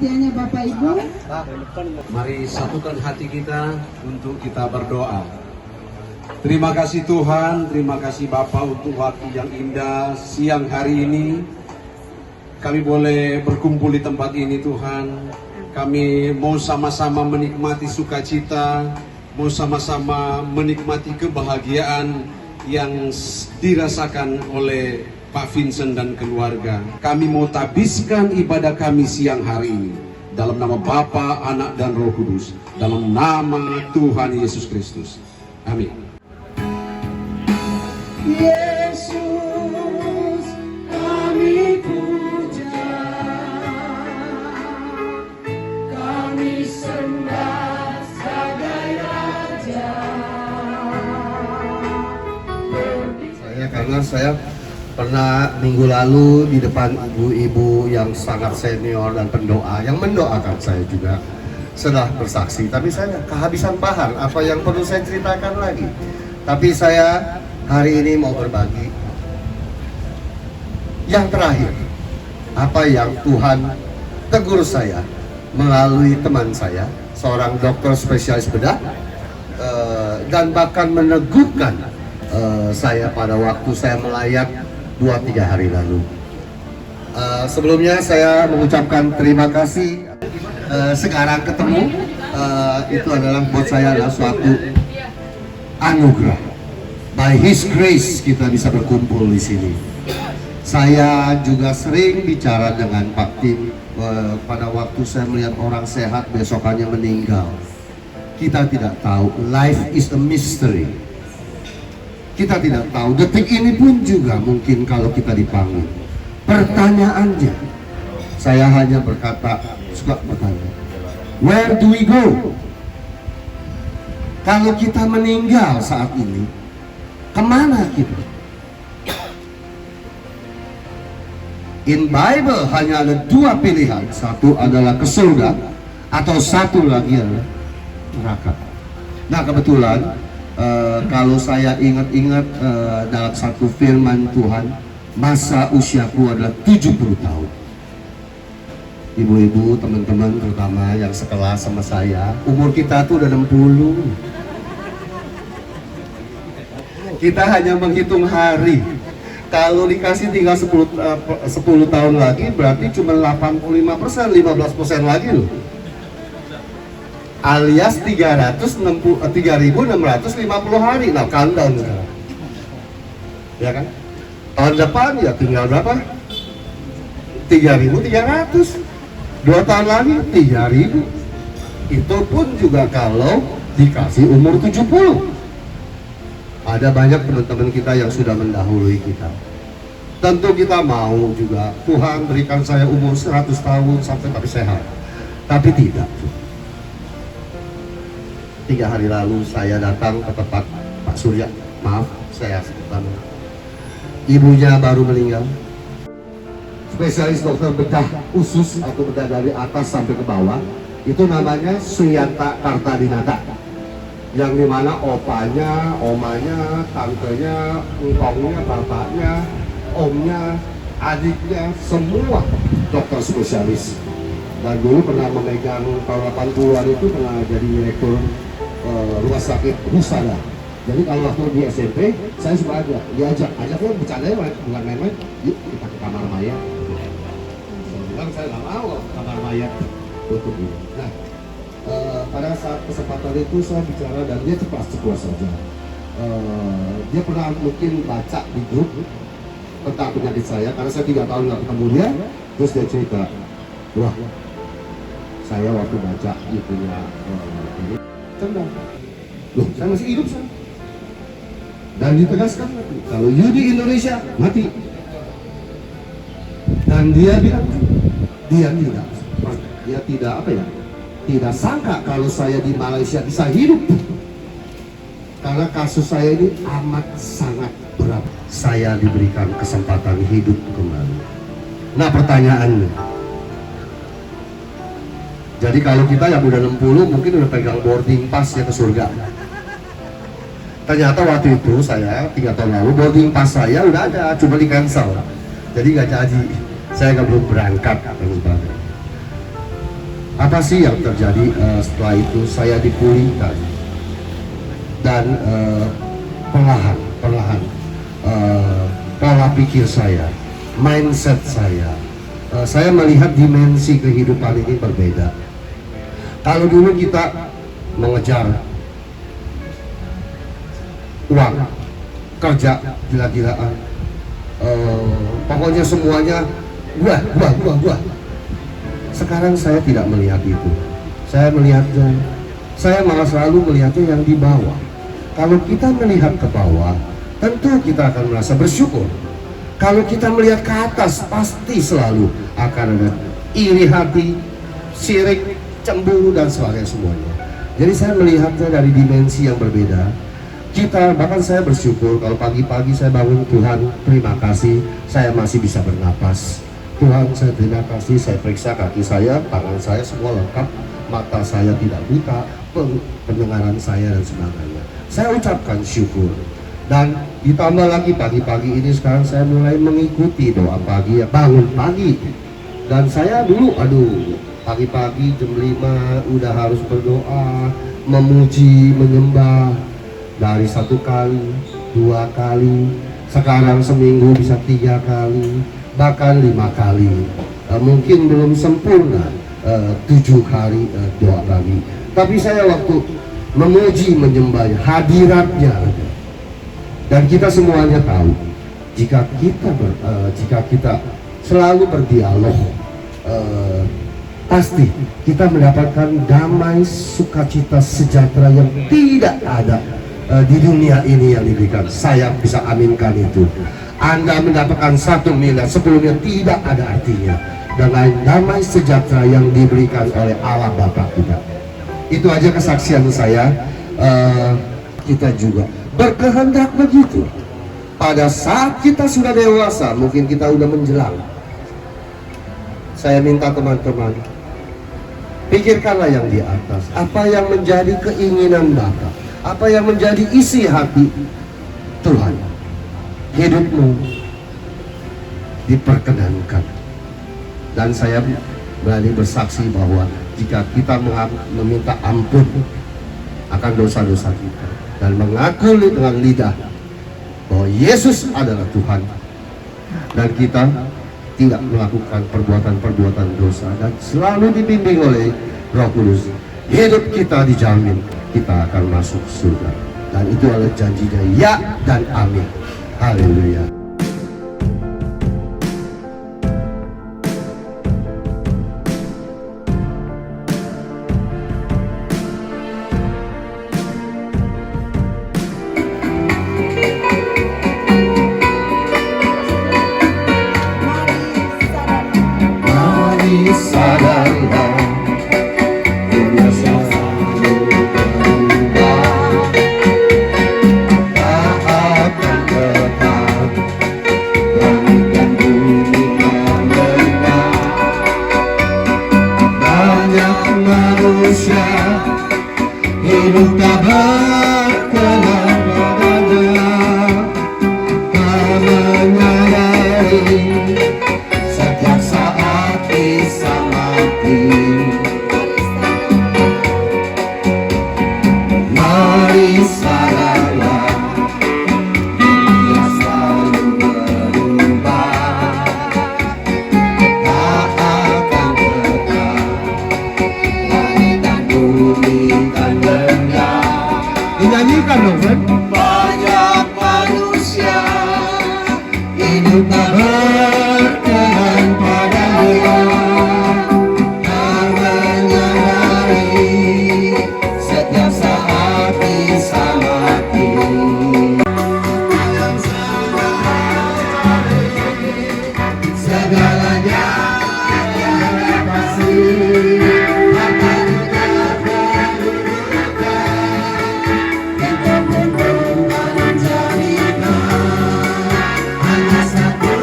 kesetiaannya Bapak Ibu. Mari satukan hati kita untuk kita berdoa. Terima kasih Tuhan, terima kasih Bapak untuk waktu yang indah siang hari ini. Kami boleh berkumpul di tempat ini Tuhan. Kami mau sama-sama menikmati sukacita, mau sama-sama menikmati kebahagiaan yang dirasakan oleh Pak Vincent dan keluarga. Kami mau tabiskan ibadah kami siang hari ini dalam nama Bapa, Anak, dan Roh Kudus, dalam nama Tuhan Yesus Kristus. Amin. Yesus, kami puja, kami sembah sebagai Raja. Karena saya pernah minggu lalu di depan ibu-ibu yang sangat senior dan pendoa yang mendoakan saya juga sudah bersaksi, tapi saya kehabisan bahan apa yang perlu saya ceritakan lagi. Tapi saya hari ini mau berbagi yang terakhir, apa yang Tuhan tegur saya melalui teman saya, seorang dokter spesialis bedah, dan bahkan meneguhkan saya pada waktu saya melayat 2-3 hari lalu. Sebelumnya saya mengucapkan terima kasih. Sekarang ketemu itu adalah buat saya adalah suatu anugerah. By His grace kita bisa berkumpul di sini. Saya juga sering bicara dengan Pak Tim pada waktu saya melihat orang sehat besokannya meninggal. Kita tidak tahu, life is a mystery. Kita tidak tahu, detik ini pun juga mungkin kalau kita dipanggil. Pertanyaannya, saya hanya suka bertanya, where do we go? Kalau kita meninggal saat ini, kemana kita? In Bible hanya ada 2 pilihan, satu adalah ke surga, atau satu lagi adalah neraka. Nah kebetulan, kalau saya ingat-ingat dalam satu firman Tuhan, masa usiaku adalah 70 tahun. Ibu-ibu, teman-teman terutama yang sekelas sama saya, umur kita tuh udah 60. Kita hanya menghitung hari. Kalau dikasih tinggal 10 tahun lagi, berarti cuma 85%, 15% lagi loh. Alias 3.650 hari. Nah, countdown sekarang. Ya kan? Tahun depan ya tinggal berapa? 3.300. 2 tahun lagi 3.000. Itu pun juga kalau dikasih umur 70. Ada banyak teman-teman kita yang sudah mendahului kita. Tentu kita mau juga Tuhan berikan saya umur 100 tahun sampai tapi sehat. Tapi tidak. 3 hari lalu saya datang ke tempat Pak Surya, maaf saya sebutkan, ibunya baru meninggal, spesialis dokter bedah usus atau bedah dari atas sampai ke bawah, itu namanya Suyanta Kartadinata, yang dimana opanya, omanya, tantenya, engkongnya, bapaknya, omnya, adiknya, semua dokter spesialis. Dan dulu pernah memegang tahun 80-an itu pernah jadi direktur rumah sakit Husada. Jadi kalau waktu di SMP, saya suka diajak bercandanya bukan main-main, yuk kita ke kamar mayat. Saya bilang saya nggak mau kamar mayat untuk ini. Nah, pada saat kesempatan itu saya bicara dan dia ceplas-ceplos saja. Dia pernah mungkin baca di grup tentang penyakit saya, karena saya 3 tahun nggak ketemu dia, terus dia cerita, wah, saya waktu baca itunya ini tendang. Loh, saya masih hidup saya. Dan ditegaskan kalau you di Indonesia mati. Dan dia bilang dia tidak tidak sangka kalau saya di Malaysia bisa hidup. Karena kasus saya ini amat sangat berat. Saya diberikan kesempatan hidup kembali. Nah pertanyaannya, jadi kalau kita yang udah 60 mungkin udah pegang boarding pass ya ke surga. Ternyata waktu itu saya 3 tahun lalu boarding pass saya udah ada, cuma di cancel. Jadi nggak jadi, saya nggak belum berangkat dan sebagainya. Apa sih yang terjadi setelah itu? Saya dipulihkan dan perlahan pola pikir saya, mindset saya melihat dimensi kehidupan ini berbeda. Kalau dulu kita mengejar uang, kerja gila-gilaan, pokoknya semuanya gua. Sekarang saya tidak melihat itu. Saya malah selalu melihatnya yang di bawah. Kalau kita melihat ke bawah, tentu kita akan merasa bersyukur. Kalau kita melihat ke atas, pasti selalu akan ada iri hati, sirik, cemburu, dan sebagainya semuanya. Jadi saya melihatnya dari dimensi yang berbeda. Bahkan saya bersyukur kalau pagi-pagi saya bangun, Tuhan terima kasih saya masih bisa bernapas. Tuhan saya terima kasih, saya periksa kaki saya, tangan saya semua lengkap, mata saya tidak buta, pendengaran saya dan sebagainya. Saya ucapkan syukur. Dan ditambah lagi pagi-pagi ini sekarang saya mulai mengikuti doa pagi, bangun pagi. Dan saya dulu pagi-pagi jam 5 udah harus berdoa, memuji, menyembah dari 1 kali, 2 kali, sekarang seminggu bisa 3 kali, bahkan 5 kali. Mungkin belum sempurna 7 kali doa pagi. Tapi saya waktu memuji, menyembahnya, hadiratnya ada. Dan kita semuanya tahu, jika kita selalu berdialog, pasti kita mendapatkan damai, sukacita, sejahtera yang tidak ada di dunia ini yang diberikan. Saya bisa aminkan itu. Anda mendapatkan 1 miliar, 10 miliar tidak ada artinya dengan damai sejahtera yang diberikan oleh Allah Bapa kita. Itu aja kesaksian saya. Kita juga berkehendak begitu. Pada saat kita sudah dewasa, mungkin kita udah menjelang, saya minta teman-teman, pikirkanlah yang di atas. Apa yang menjadi keinginan Bapa, apa yang menjadi isi hati Tuhan. Hidupmu diperkenankan. Dan saya berani bersaksi bahwa jika kita meminta ampun akan dosa-dosa kita dan mengaku dengan lidah bahwa Yesus adalah Tuhan, dan kita tidak melakukan perbuatan-perbuatan dosa dan selalu dibimbing oleh Roh Kudus, hidup kita dijamin kita akan masuk surga. Dan itu adalah janjinya ya dan amin. Haleluya. Sadarlah, dunia selalu berubah, tak akan tetap, langit dan bumi kan berubah. Banyak manusia hidup tak berkenan padanya, tak menyadari setiap saat bisa mati. Mari sadarlah, dunia selalu berubah, tak akan tetap, langit dan bumi kan benda. Dinyanyikan dong, Fred. Banyak manusia hidup tak berkenan padanya, tak menyadari setiap saat bisa mati. Yang segalanya yang pasti akan terlupakan. Kita pun bukan jaminan, hanya satu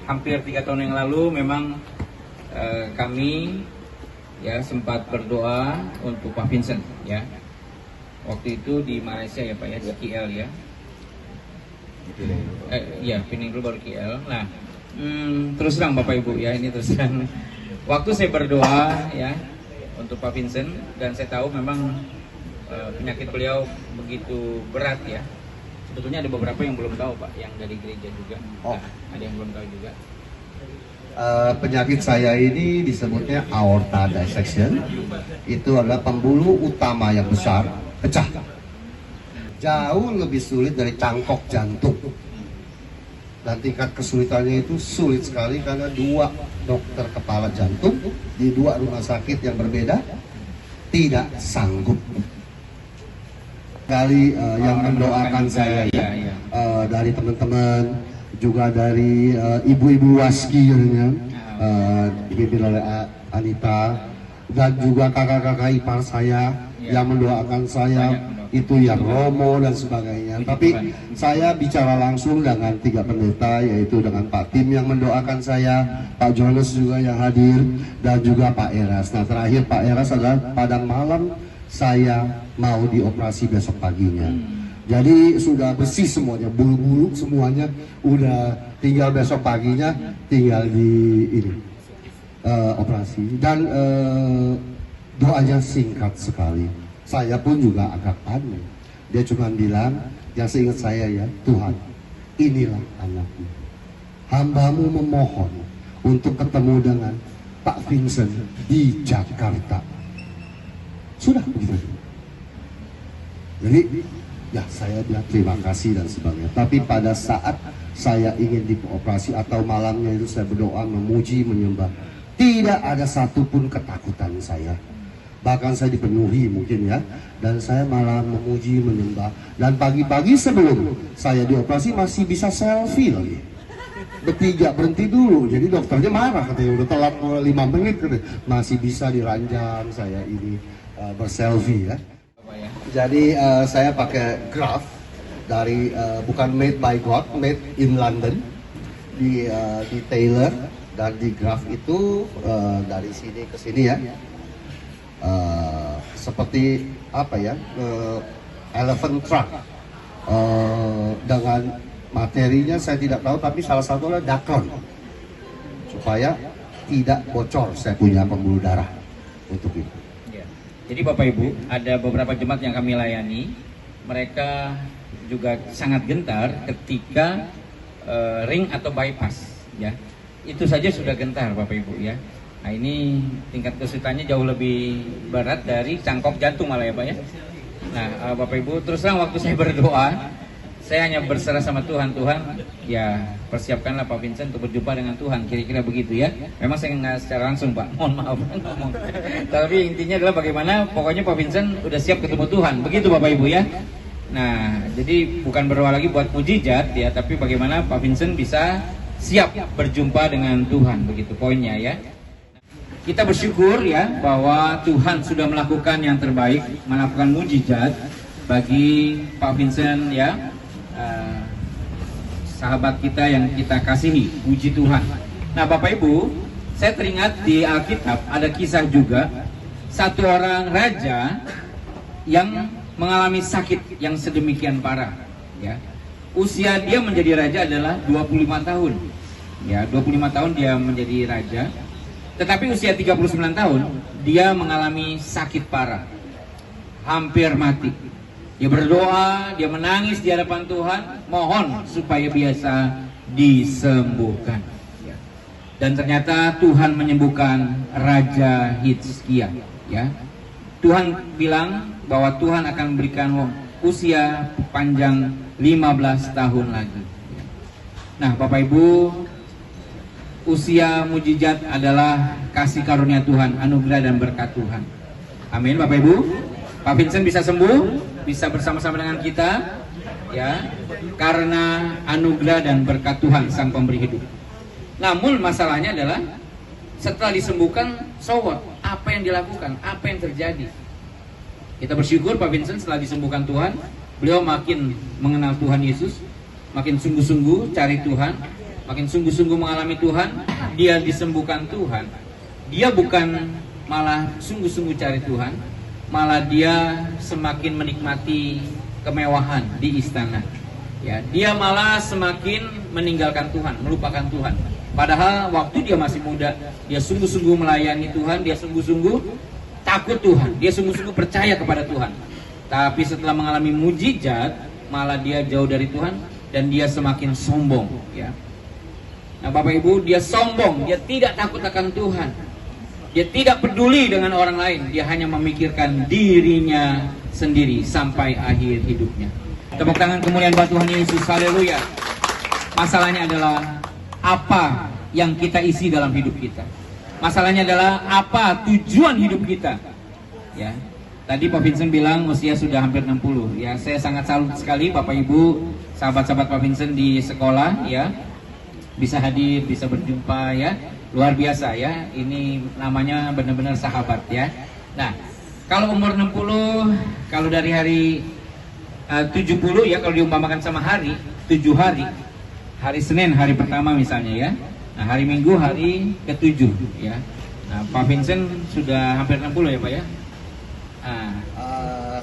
hampir 3 tahun yang lalu memang kami ya sempat berdoa untuk Pak Vincent ya. Waktu itu di Malaysia ya Pak ya, di KL ya. Ya, Penang dulu baru KL. Nah, terus terang Bapak Ibu ya, ini terus terang. Waktu saya berdoa ya untuk Pak Vincent, dan saya tahu memang penyakit beliau begitu berat ya. Sebetulnya ada beberapa yang belum tahu Pak, yang dari gereja juga. Oh. Nah, ada yang belum tahu juga. Penyakit saya ini disebutnya aorta dissection. Itu adalah pembuluh utama yang besar pecah. Jauh lebih sulit dari cangkok jantung. Dan tingkat kesulitannya itu sulit sekali karena 2 dokter kepala jantung di 2 rumah sakit yang berbeda tidak sanggup. Kali yang mendoakan saya ya, dari teman-teman, juga dari ibu-ibu waski dipimpin oleh Anita, dan juga kakak-kakak ipar saya yang mendoakan saya, itu yang Romo dan sebagainya. Tapi saya bicara langsung dengan 3 pendeta, yaitu dengan Pak Tim yang mendoakan saya, Pak Jonas juga yang hadir, dan juga Pak Eras. Nah, terakhir Pak Eras adalah pada malam saya mau dioperasi besok paginya. Jadi sudah bersih semuanya, bulu-bulu semuanya udah, tinggal besok paginya tinggal di ini operasi. Dan doanya singkat sekali. Saya pun juga agak panik. Dia cuma bilang, yang seingat saya ya, Tuhan, inilah anakmu. Hambamu memohon untuk ketemu dengan Pak Vincent di Jakarta. Sudah begitu. Jadi ya saya bilang terima kasih dan sebagainya. Tapi pada saat saya ingin dioperasi atau malamnya itu saya berdoa, memuji, menyembah, tidak ada satupun ketakutan saya. Bahkan saya dipenuhi mungkin ya. Dan saya malah memuji, menyembah. Dan pagi-pagi sebelum saya dioperasi masih bisa selfie lagi. Bertiga berhenti dulu. Jadi dokternya marah katanya, udah telat 5 menit katanya. Masih bisa diranjang saya ini berselfie ya. Jadi saya pakai graph dari bukan made by God, made in London, di Taylor, dan di graph itu dari sini ke sini ya, seperti apa ya, elephant trunk, dengan materinya saya tidak tahu, tapi salah satu adalah dakron, supaya tidak bocor saya punya pembuluh darah untuk itu. Jadi Bapak Ibu, ada beberapa jemaat yang kami layani, mereka juga sangat gentar ketika ring atau bypass, ya. Itu saja sudah gentar Bapak Ibu ya. Nah ini tingkat kesulitannya jauh lebih berat dari cangkok jantung malah ya Pak ya. Nah Bapak Ibu, terus terang waktu saya berdoa, saya hanya berserah sama Tuhan, ya persiapkanlah Pak Vincent untuk berjumpa dengan Tuhan, kira-kira begitu ya. Memang saya nggak secara langsung Pak, mohon maaf ngomong. Tapi intinya adalah bagaimana, pokoknya Pak Vincent udah siap ketemu Tuhan, begitu Bapak Ibu ya. Nah, jadi bukan berdoa lagi buat mujizat ya, tapi bagaimana Pak Vincent bisa siap berjumpa dengan Tuhan, begitu poinnya ya. Kita bersyukur ya bahwa Tuhan sudah melakukan yang terbaik, melakukan mujizat bagi Pak Vincent ya. Sahabat kita yang kita kasihi, puji Tuhan. Nah Bapak Ibu, saya teringat di Alkitab ada kisah juga, satu orang raja yang mengalami sakit yang sedemikian parah ya. Usia dia menjadi raja adalah 25 tahun ya, 25 tahun dia menjadi raja. Tetapi usia 39 tahun dia mengalami sakit parah, hampir mati. Dia berdoa, dia menangis di hadapan Tuhan, mohon supaya biasa disembuhkan. Dan ternyata Tuhan menyembuhkan Raja Hizkia. Ya, Tuhan bilang bahwa Tuhan akan memberikan usia panjang 15 tahun lagi. Nah, Bapak Ibu, usia mujizat adalah kasih karunia Tuhan, anugerah dan berkat Tuhan. Amin, Bapak Ibu. Pak Vincent bisa sembuh, bisa bersama-sama dengan kita ya, karena anugerah dan berkat Tuhan Sang Pemberi hidup. Namun masalahnya adalah setelah disembuhkan, so what? Apa yang dilakukan? Apa yang terjadi? Kita bersyukur Pak Vincent setelah disembuhkan Tuhan, beliau makin mengenal Tuhan Yesus, makin sungguh-sungguh cari Tuhan, makin sungguh-sungguh mengalami Tuhan, dia disembuhkan Tuhan. Dia bukan malah sungguh-sungguh cari Tuhan, malah dia semakin menikmati kemewahan di istana. Ya, dia malah semakin meninggalkan Tuhan, melupakan Tuhan. Padahal waktu dia masih muda, dia sungguh-sungguh melayani Tuhan, dia sungguh-sungguh takut Tuhan, dia sungguh-sungguh percaya kepada Tuhan. Tapi setelah mengalami mujizat, malah dia jauh dari Tuhan dan dia semakin sombong. Ya. Nah, Bapak Ibu, dia sombong, dia tidak takut akan Tuhan. Dia tidak peduli dengan orang lain, dia hanya memikirkan dirinya sendiri sampai akhir hidupnya. Tepuk tangan kemuliaan buat Tuhan Yesus, haleluya. Masalahnya adalah apa yang kita isi dalam hidup kita. Masalahnya adalah apa tujuan hidup kita. Ya. Tadi Pak Vincent bilang usia sudah hampir 60. Ya, saya sangat salut sekali Bapak Ibu, sahabat-sahabat Pak Vincent di sekolah ya. Bisa hadir, bisa berjumpa ya. Luar biasa ya. Ini namanya benar-benar sahabat ya. Nah, kalau umur 60, kalau dari hari 70 ya, kalau diumpamakan sama hari, 7 hari. Hari Senin hari pertama misalnya ya. Nah, hari Minggu hari ke-7 ya. Nah, Pak Vincent sudah hampir 60 ya Pak ya.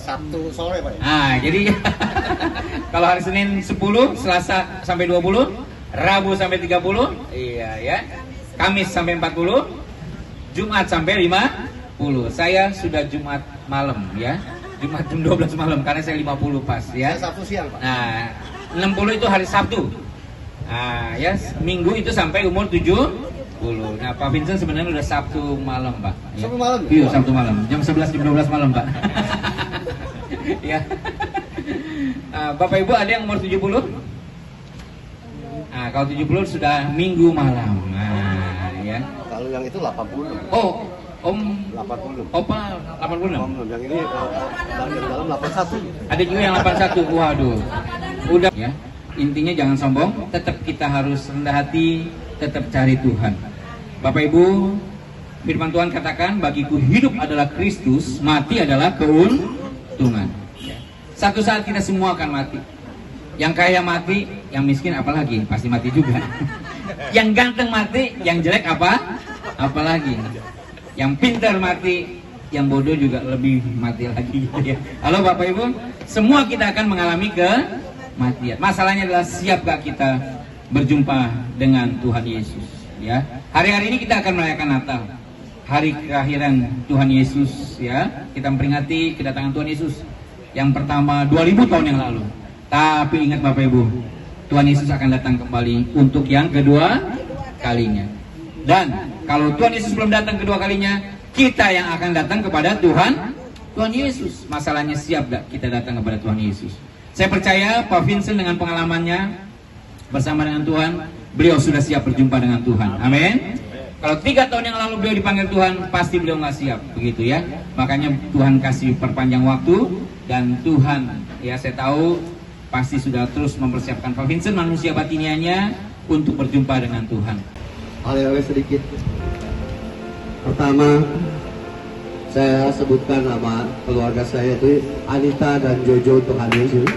Sabtu sore Pak. Jadi kalau hari Senin 10, Selasa sampai 20, Rabu sampai 30, iya ya. Kamis sampai 40, Jumat sampai 50. Saya sudah Jumat malam ya. Jumat jam 12 malam karena saya 50 pas ya. Saya Sabtu siang Pak. Nah, 60 itu hari Sabtu. Nah, ya, Minggu itu sampai umur 70. Nah, Pak Vincent sebenarnya udah Sabtu malam, Pak. Ya. Sabtu malam? Iya, Sabtu malam. Jam 11 jam 12 malam, Pak. Ya. Bapak Ibu ada yang umur 70? Nah, kalau 70 sudah Minggu malam. Nah, ya. Kalau yang itu 80. Oh, Om 80. Opa 80. Yang ini yang dalam 81. Ada juga yang 81. Waduh. Udah ya. Intinya jangan sombong, tetap kita harus rendah hati, tetap cari Tuhan. Bapak Ibu, firman Tuhan katakan, bagiku hidup adalah Kristus, mati adalah keuntungan. Satu saat kita semua akan mati. Yang kaya mati, yang miskin apalagi, pasti mati juga. Yang ganteng mati, yang jelek apalagi. Yang pintar mati, yang bodoh juga lebih mati lagi. Halo Bapak Ibu, semua kita akan mengalami kematian. Masalahnya adalah siap gak kita berjumpa dengan Tuhan Yesus. Ya, hari-hari ini kita akan merayakan Natal, hari kelahiran Tuhan Yesus. Ya, kita memperingati kedatangan Tuhan Yesus yang pertama 2000 tahun yang lalu. Tapi ingat Bapak Ibu, Tuhan Yesus akan datang kembali untuk yang kedua kalinya. Dan kalau Tuhan Yesus belum datang kedua kalinya, kita yang akan datang kepada Tuhan Yesus. Masalahnya siap gak kita datang kepada Tuhan Yesus? Saya percaya Pak Vincent dengan pengalamannya bersama dengan Tuhan, beliau sudah siap berjumpa dengan Tuhan. Amin. Kalau 3 tahun yang lalu beliau dipanggil Tuhan, pasti beliau nggak siap, begitu ya. Makanya Tuhan kasih perpanjang waktu, dan Tuhan, ya saya tahu pasti sudah terus mempersiapkan Pak Vincent manusia batiniannya untuk berjumpa dengan Tuhan. Hal-hal sedikit. Pertama, saya sebutkan nama keluarga saya itu Anita dan Jojo untuk hadir sini.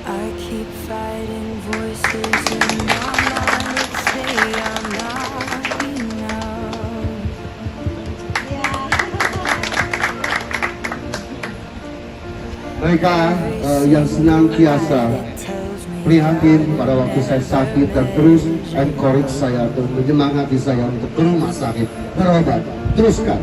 I keep fighting voices in my mind that say I'm not enough. Mereka yang senantiasa prihatin pada waktu saya sakit dan terus encourage saya, terus menyemangati saya untuk ke rumah sakit, berobat, teruskan.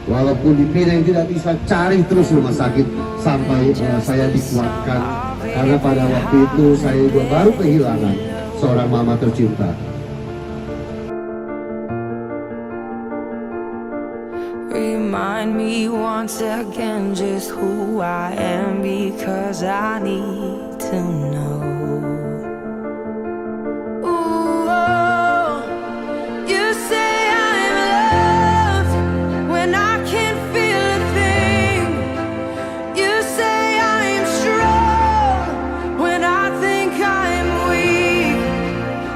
Walaupun dipilih tidak bisa, cari terus rumah sakit sampai saya dikuatkan. Karena pada waktu itu saya juga baru kehilangan seorang mama tercinta. Remind me once again just who I am, because I need to know. Ooh, oh, you say I'm loved when I can't feel a thing. You say I'm strong when I think I'm weak.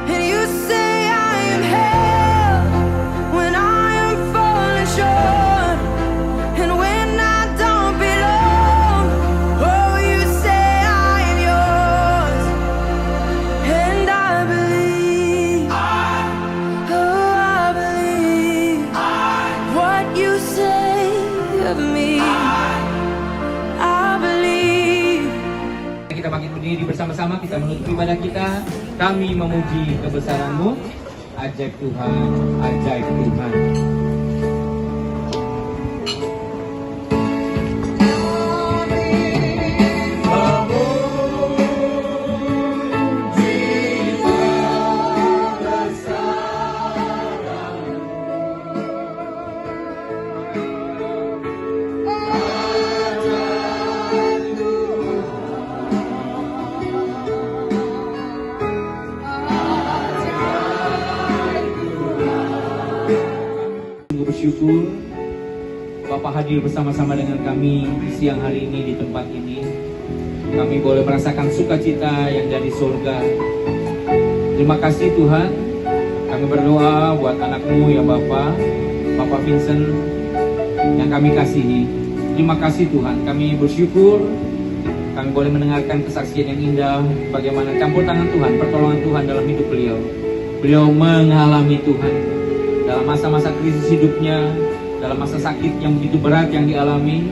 And you say I am held when I am falling short. And when I don't belong, oh, you say I am yours. penutup ibadah kita, kami memuji kebesaran-Mu. Ajaib Tuhan, ajaib Tuhan. Bersyukur Bapak hadir bersama-sama dengan kami siang hari ini di tempat ini. Kami boleh merasakan sukacita yang dari surga. Terima kasih Tuhan. Kami berdoa buat anak-Mu ya Bapak Vincent yang kami kasihi. Terima kasih Tuhan. Kami bersyukur kami boleh mendengarkan kesaksian yang indah bagaimana campur tangan Tuhan, pertolongan Tuhan dalam hidup beliau. Beliau mengalami Tuhan dalam masa-masa krisis hidupnya, dalam masa sakit yang begitu berat yang dialami.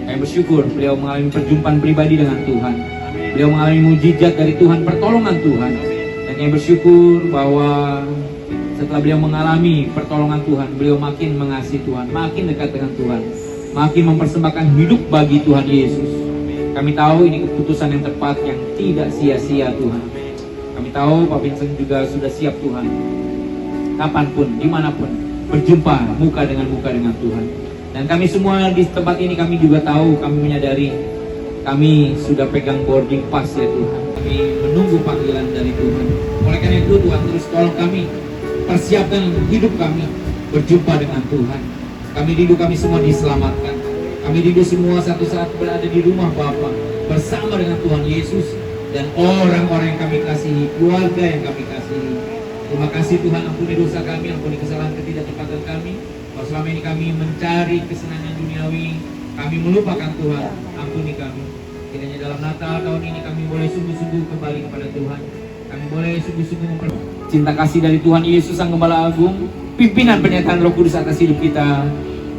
Kami bersyukur beliau mengalami perjumpaan pribadi dengan Tuhan. Beliau mengalami mujizat dari Tuhan, pertolongan Tuhan. Dan kami bersyukur bahwa setelah beliau mengalami pertolongan Tuhan, beliau makin mengasihi Tuhan, makin dekat dengan Tuhan, makin mempersembahkan hidup bagi Tuhan Yesus. Kami tahu ini keputusan yang tepat, yang tidak sia-sia Tuhan. Kami tahu Pak Vincent juga sudah siap Tuhan, kapanpun, dimanapun, berjumpa muka dengan Tuhan. Dan kami semua di tempat ini, kami juga tahu, kami menyadari, kami sudah pegang boarding pass ya Tuhan. Kami menunggu panggilan dari Tuhan. Oleh karena itu Tuhan terus tolong kami, persiapkan hidup kami, berjumpa dengan Tuhan. Kami rindu kami semua diselamatkan. Kami rindu semua satu saat berada di rumah Bapa bersama dengan Tuhan Yesus dan orang-orang yang kami kasihi, keluarga yang kami kasihi. Terima kasih Tuhan, ampuni dosa kami, ampuni kesalahan ketidaktepatan kami. Kalau selama ini kami mencari kesenangan duniawi, kami melupakan Tuhan, ampuni kami. Kiranya dalam Natal tahun ini kami boleh sungguh-sungguh kembali kepada Tuhan. Kami boleh sungguh-sungguh cinta kasih dari Tuhan Yesus Sang Gembala Agung, pimpinan penyertaan Roh Kudus atas hidup kita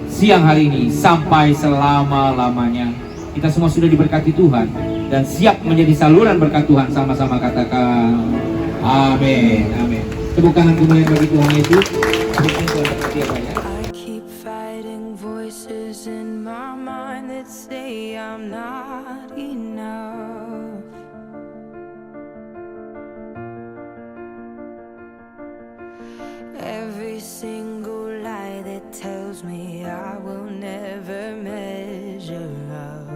siang hari ini sampai selama-lamanya. Kita semua sudah diberkati Tuhan dan siap menjadi saluran berkat Tuhan. Sama-sama katakan amin, amin. Tepuk tangan kemuliaan bagi Tuhan Yesus. I keep fighting voices in my mind that say I'm not enough. Every single lie that tells me I will never measure up.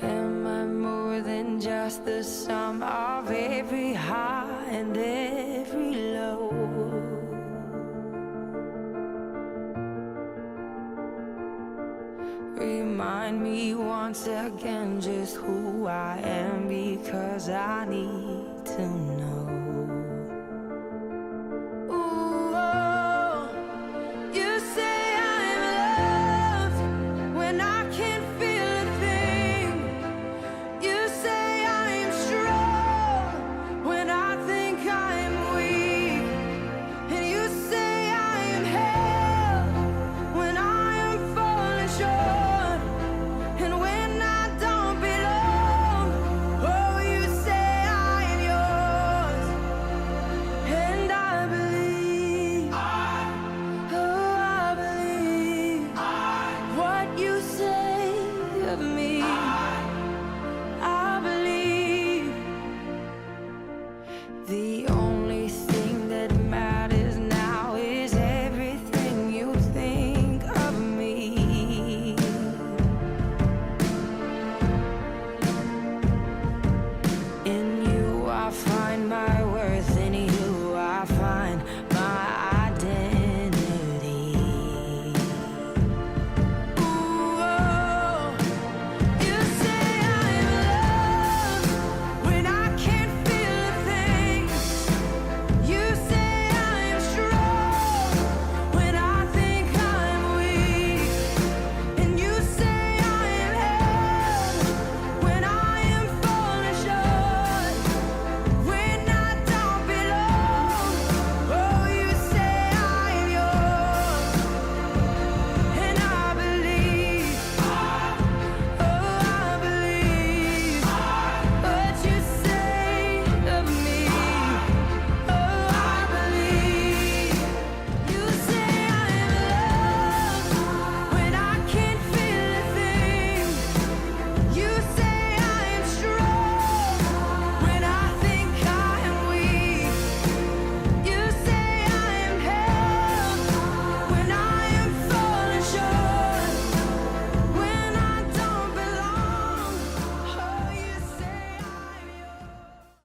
Am I more than just the sum of every high and every low? Remind me once again just who I am, because I need to know.